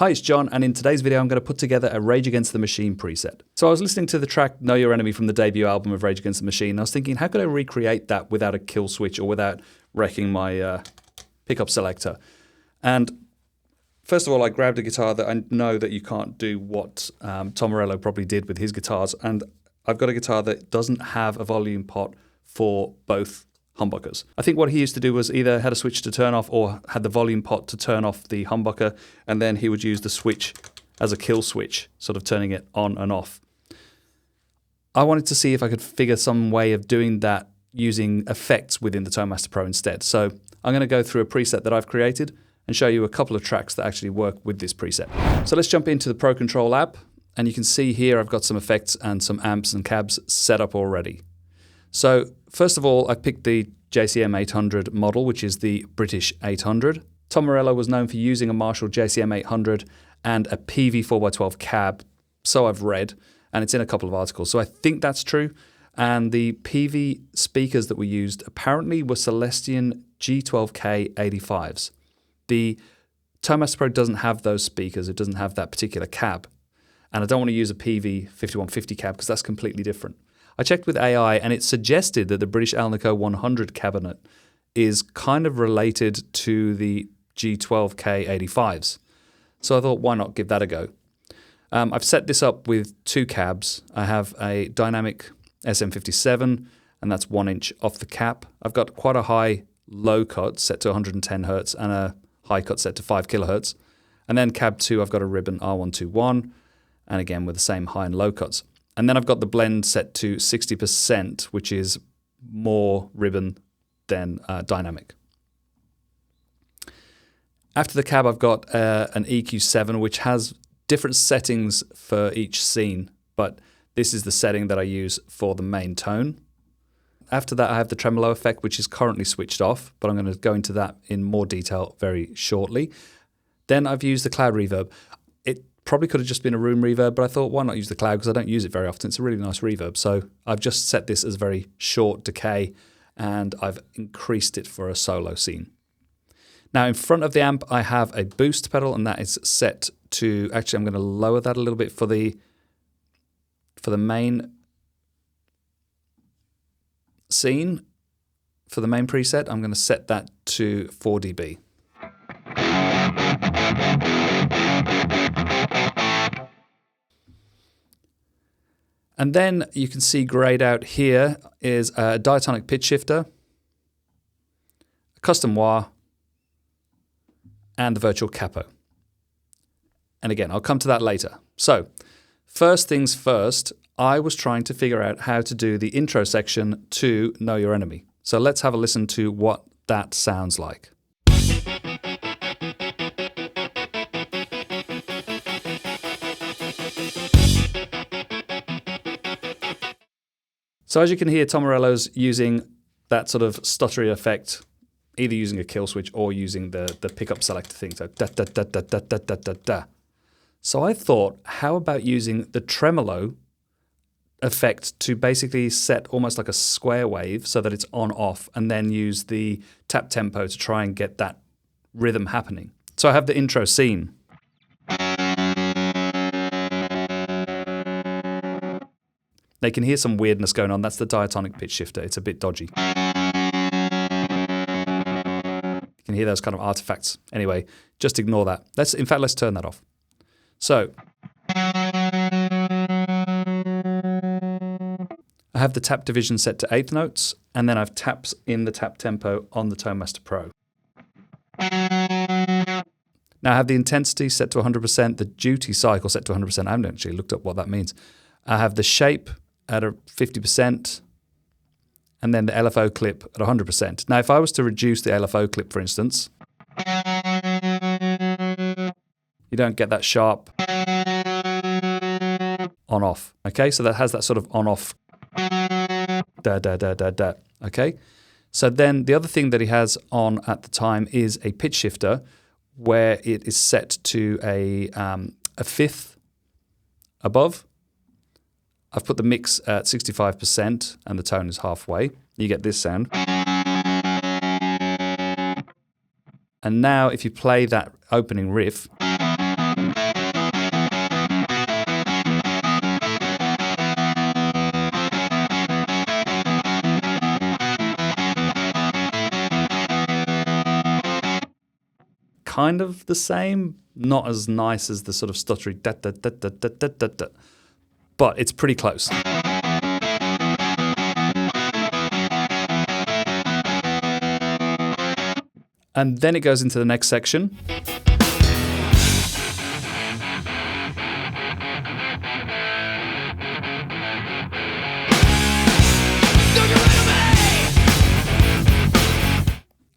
Hi, it's John, and in today's video I'm going to put together a Rage Against the Machine preset. So I was listening to the track Know Your Enemy from the debut album of Rage Against the Machine, and I was thinking, how could I recreate that without a kill switch or without wrecking my pickup selector? And first of all, I grabbed a guitar that I know that you can't do what Tom Morello probably did with his guitars, and I've got a guitar that doesn't have a volume pot for both humbuckers. I think what he used to do was either had a switch to turn off or had the volume pot to turn off the humbucker, and then he would use the switch as a kill switch, sort of turning it on and off. I wanted to see if I could figure some way of doing that using effects within the Tone Master Pro instead. So I'm going to go through a preset that I've created and show you a couple of tracks that actually work with this preset. So let's jump into the Pro Control app, and you can see here I've got some effects and some amps and cabs set up already. So first of all, I picked the JCM 800 model, which is the British 800. Tom Morello was known for using a Marshall JCM 800 and a PV 4x12 cab, so I've read, and it's in a couple of articles. So I think that's true. And the PV speakers that we used apparently were Celestion G12K 85s. The Tone Master Pro doesn't have those speakers. It doesn't have that particular cab. And I don't want to use a PV 5150 cab because that's completely different. I checked with AI and it suggested that the British Alnico 100 cabinet is kind of related to the G12K 85s. So I thought, why not give that a go? I've set this up with two cabs. I have a dynamic SM57, and that's 1 inch off the cap. I've got quite a high low cut set to 110 Hertz and a high cut set to 5 kilohertz. And then cab 2, I've got a ribbon R121, and again with the same high and low cuts. And then I've got the blend set to 60%, which is more ribbon than dynamic. After the cab, I've got an EQ7, which has different settings for each scene, but this is the setting that I use for the main tone. After that, I have the tremolo effect, which is currently switched off, but I'm going to go into that in more detail very shortly. Then I've used the cloud reverb. It probably could have just been a room reverb, but I thought, why not use the cloud? Because I don't use it very often. It's a really nice reverb. So I've just set this as very short decay, and I've increased it for a solo scene. Now, in front of the amp, I have a boost pedal, and that is set to, actually, I'm going to lower that a little bit for the main scene. For the main preset, I'm going to set that to 4 dB. And then you can see grayed out here is a diatonic pitch shifter, a custom wah, and the virtual capo. And again, I'll come to that later. So, first things first, I was trying to figure out how to do the intro section to Know Your Enemy. So let's have a listen to what that sounds like. So as you can hear, Tom Morello's using that sort of stuttery effect, either using a kill switch or using the pickup selector thing. So da da da da da da da da da. So I thought, how about using the tremolo effect to basically set almost like a square wave so that it's on off, and then use the tap tempo to try and get that rhythm happening. So I have the intro scene. They can hear some weirdness going on. That's the diatonic pitch shifter. It's a bit dodgy. You can hear those kind of artifacts. Anyway, just ignore that. Let's turn that off. So I have the tap division set to 1/8 notes, and then I've taps in the tap tempo on the Tone Master Pro. Now I have the intensity set to 100%, the duty cycle set to 100%. I haven't actually looked up what that means. I have the shape at a 50%, and then the LFO clip at 100%. Now, if I was to reduce the LFO clip, for instance, you don't get that sharp on-off, okay? So that has that sort of on-off, da-da-da-da-da, okay? So then the other thing that he has on at the time is a pitch shifter where it is set to a fifth above. I've put the mix at 65% and the tone is halfway. You get this sound. And now if you play that opening riff, kind of the same, not as nice as the sort of stuttery da da da da da da da da, but it's pretty close. And then it goes into the next section.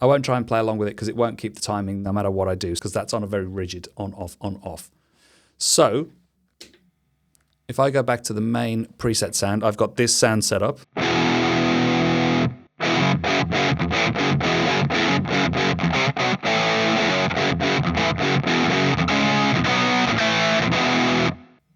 I won't try and play along with it because it won't keep the timing no matter what I do, because that's on a very rigid on-off, on-off. So if I go back to the main preset sound, I've got this sound set up.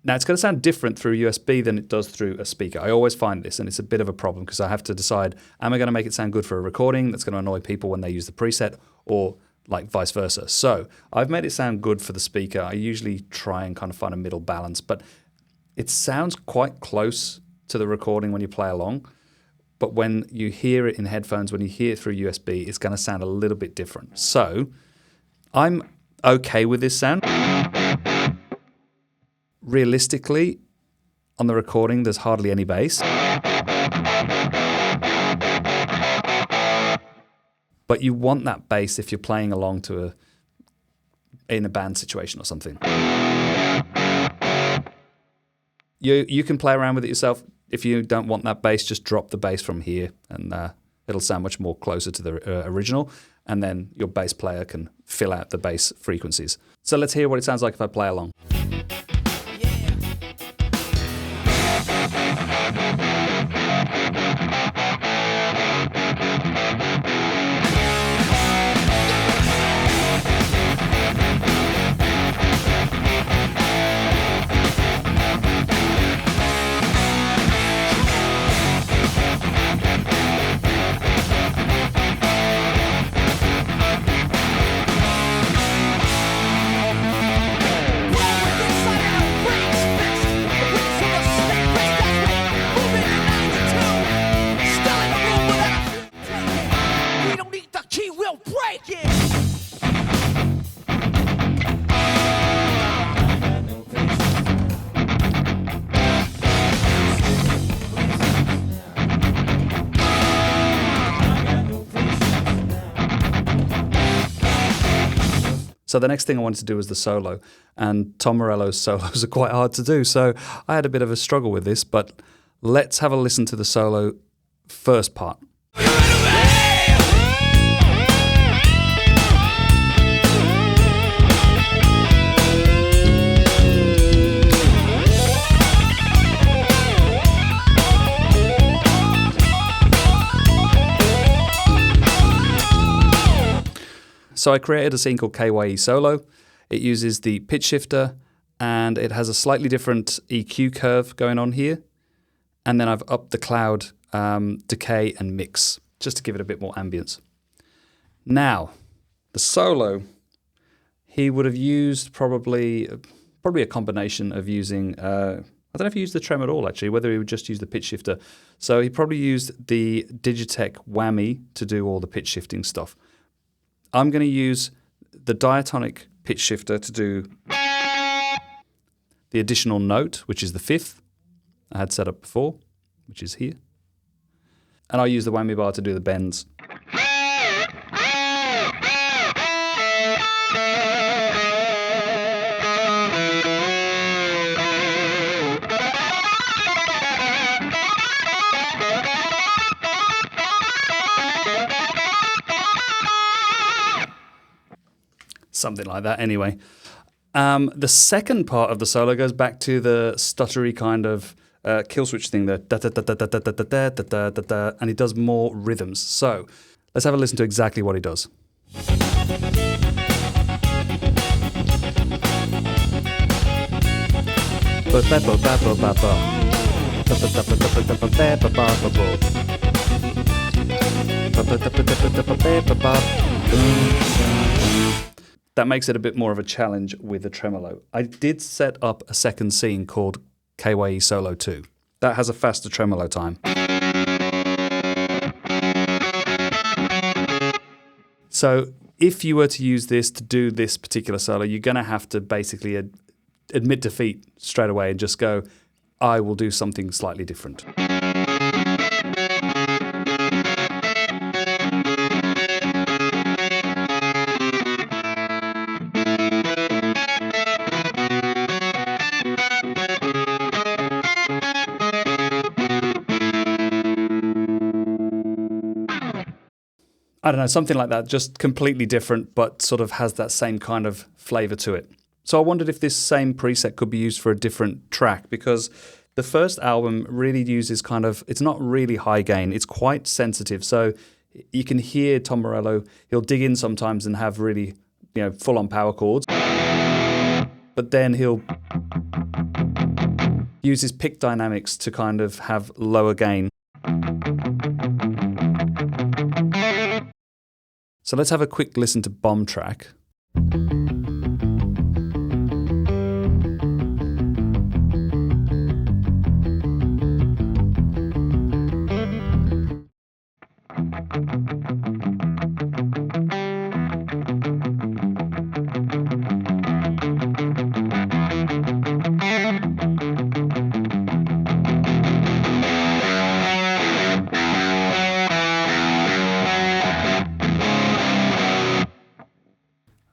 Now, it's going to sound different through USB than it does through a speaker. I always find this, and it's a bit of a problem because I have to decide, am I going to make it sound good for a recording that's going to annoy people when they use the preset, or like vice versa? So I've made it sound good for the speaker. I usually try and kind of find a middle balance, but it sounds quite close to the recording when you play along. But when you hear it in headphones, when you hear it through USB, it's going to sound a little bit different. So I'm okay with this sound. Realistically, on the recording, there's hardly any bass. But you want that bass if you're playing along to in a band situation or something. You can play around with it yourself. If you don't want that bass, just drop the bass from here, and it'll sound much more closer to the original. And then your bass player can fill out the bass frequencies. So let's hear what it sounds like if I play along. So the next thing I wanted to do was the solo, and Tom Morello's solos are quite hard to do, so I had a bit of a struggle with this, but let's have a listen to the solo first part. So I created a scene called KYE Solo. It uses the pitch shifter, and it has a slightly different EQ curve going on here. And then I've upped the cloud, decay, and mix, just to give it a bit more ambience. Now, the solo, he would have used probably a combination of using, I don't know if he used the trem at all actually, whether he would just use the pitch shifter. So he probably used the Digitech Whammy to do all the pitch shifting stuff. I'm going to use the diatonic pitch shifter to do the additional note, which is the fifth I had set up before, which is here. And I'll use the whammy bar to do the bends. Something like that anyway. The second part of the solo goes back to the stuttery kind of kill switch thing, the da da da da da da da da da da da da, and he does more rhythms. So let's have a listen to exactly what he does. That makes it a bit more of a challenge with the tremolo. I did set up a second scene called KYE Solo 2. That has a faster tremolo time. So if you were to use this to do this particular solo, you're going to have to basically admit defeat straight away and just go, I will do something slightly different. I don't know, something like that, just completely different, but sort of has that same kind of flavor to it. So I wondered if this same preset could be used for a different track, because the first album really uses kind of, it's not really high gain, it's quite sensitive. So you can hear Tom Morello, he'll dig in sometimes and have really, full on power chords. But then he'll use his pick dynamics to kind of have lower gain. So let's have a quick listen to Bombtrack.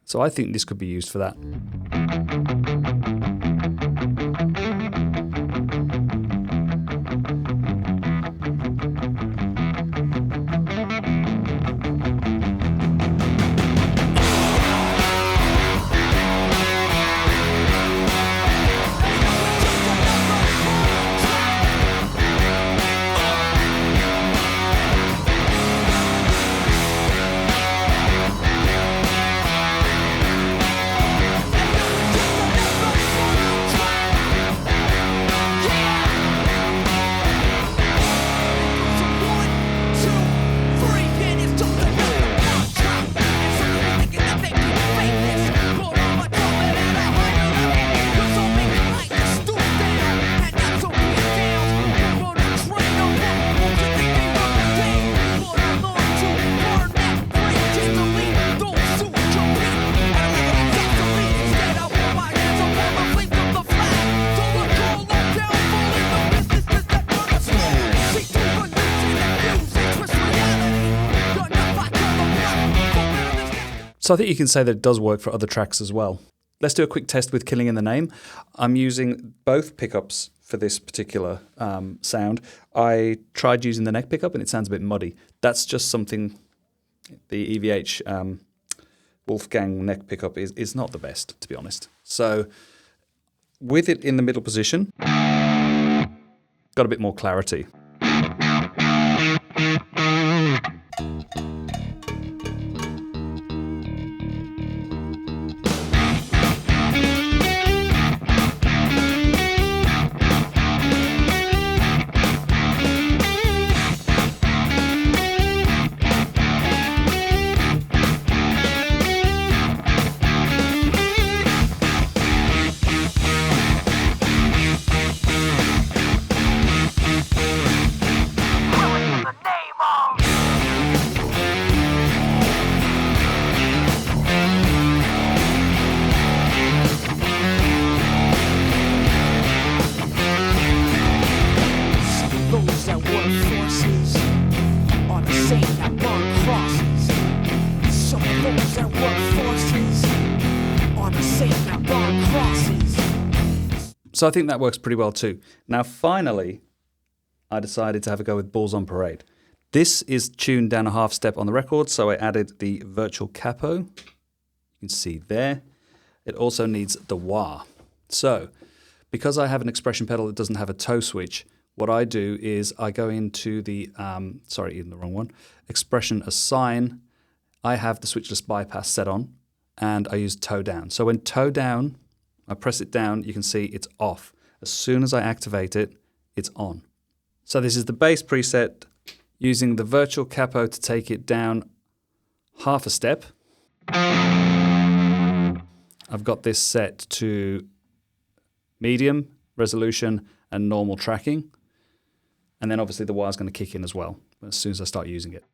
So I think this could be used for that. So I think you can say that it does work for other tracks as well. Let's do a quick test with Killing in the Name. I'm using both pickups for this particular sound. I tried using the neck pickup and it sounds a bit muddy. That's just something, the EVH Wolfgang neck pickup is not the best, to be honest. So with it in the middle position, got a bit more clarity. So I think that works pretty well too. Now finally, I decided to have a go with Balls on Parade. This is tuned down a half step on the record, so I added the virtual capo. You can see there. It also needs the wah. So because I have an expression pedal that doesn't have a toe switch, what I do is I go into the, even the wrong one, expression assign. I have the switchless bypass set on and I use toe down. So when toe down, I press it down, you can see it's off. As soon as I activate it, it's on. So this is the bass preset using the virtual capo to take it down half a step. I've got this set to medium resolution and normal tracking. And then obviously the wire's going to kick in as well as soon as I start using it.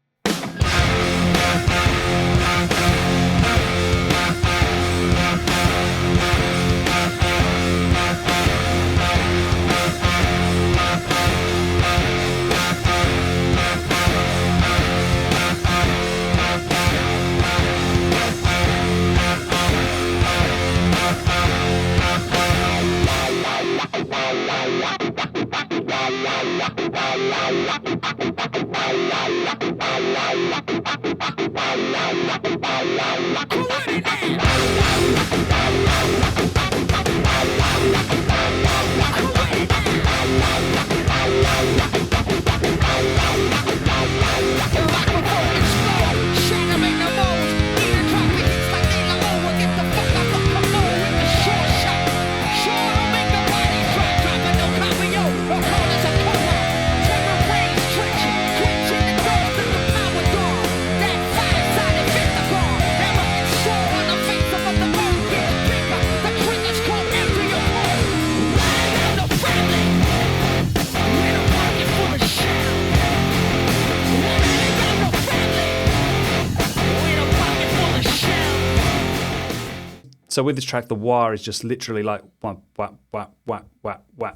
So with this track, the wah is just literally like wah, wah, wah, wah, wah, wah.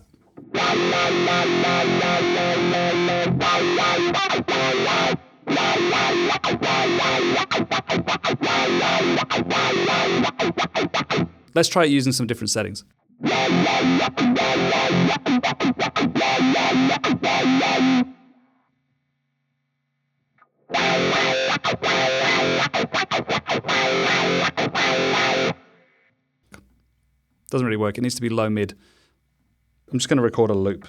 Let's try it using some different settings. Doesn't really work. It needs to be low mid. I'm just going to record a loop.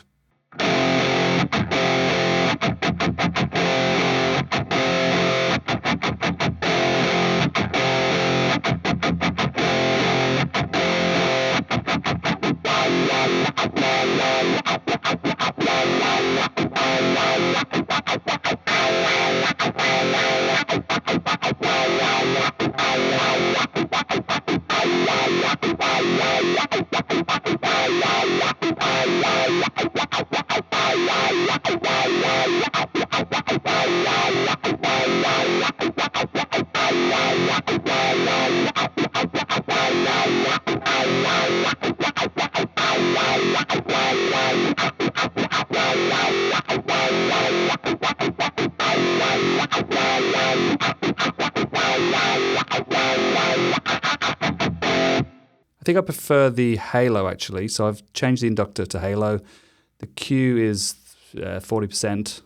I think I prefer the halo actually, so I've changed the inductor to halo. The Q is 40%.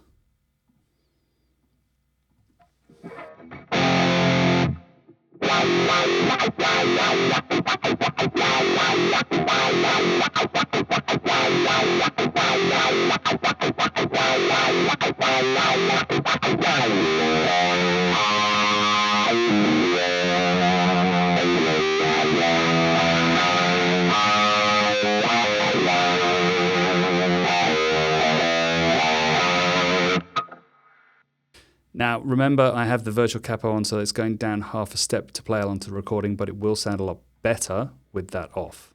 Now, remember, I have the virtual capo on, so it's going down half a step to play along to the recording, but it will sound a lot better with that off.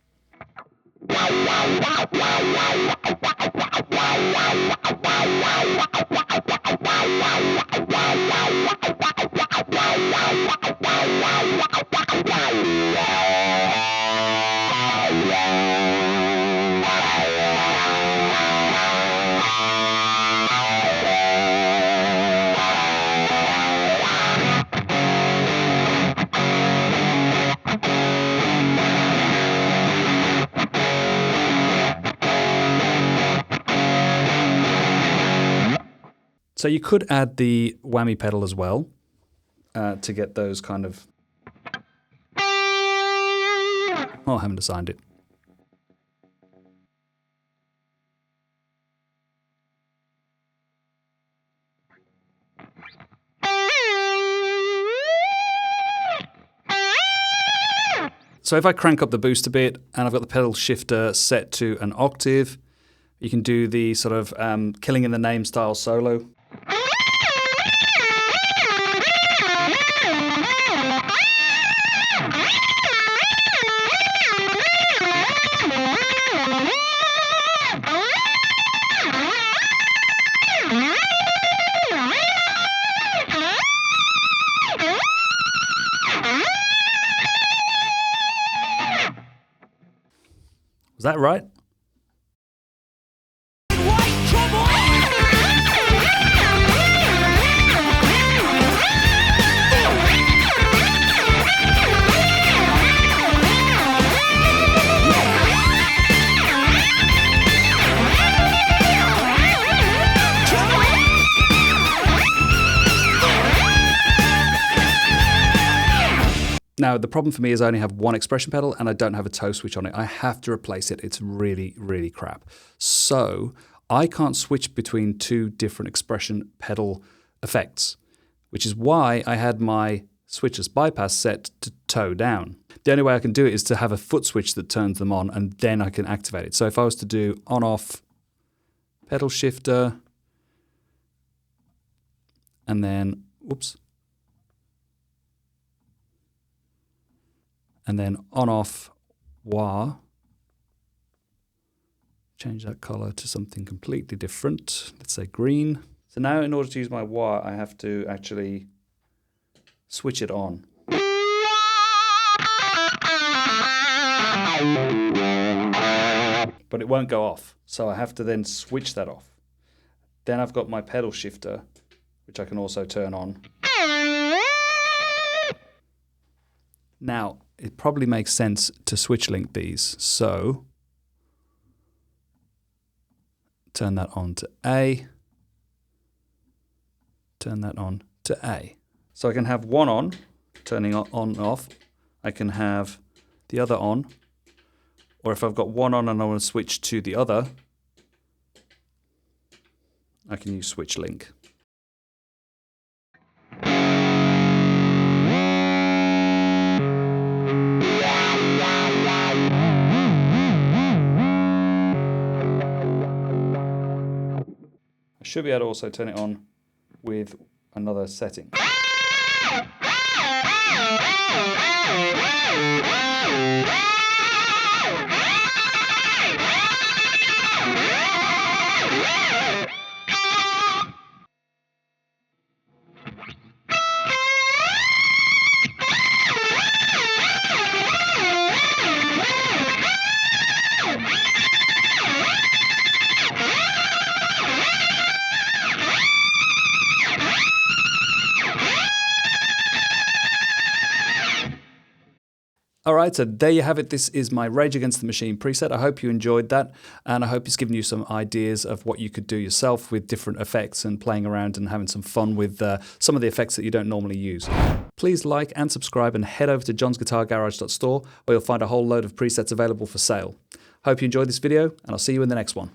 So you could add the whammy pedal as well to get those kind of... Oh, I haven't assigned it. So if I crank up the boost a bit and I've got the pedal shifter set to an octave, you can do the sort of Killing in the Name style solo. Was that right? Now, the problem for me is I only have one expression pedal and I don't have a toe switch on it. I have to replace it. It's really, really crap. So I can't switch between two different expression pedal effects, which is why I had my switchless bypass set to toe down. The only way I can do it is to have a foot switch that turns them on, and then I can activate it. So if I was to do on-off pedal shifter, and then, whoops, and then on-off wah, change that color to something completely different. Let's say green. So now in order to use my wah, I have to actually switch it on. But it won't go off. So I have to then switch that off. Then I've got my pedal shifter, which I can also turn on. Now, it probably makes sense to switch link these. So turn that on to A. Turn that on to A. So I can have one on, turning on off. I can have the other on. Or if I've got one on and I want to switch to the other, I can use switch link. I should be able to also turn it on with another setting. All right, so there you have it. This is my Rage Against the Machine preset. I hope you enjoyed that, and I hope it's given you some ideas of what you could do yourself with different effects and playing around and having some fun with some of the effects that you don't normally use. Please like and subscribe and head over to johnsguitargarage.store, where you'll find a whole load of presets available for sale. Hope you enjoyed this video, and I'll see you in the next one.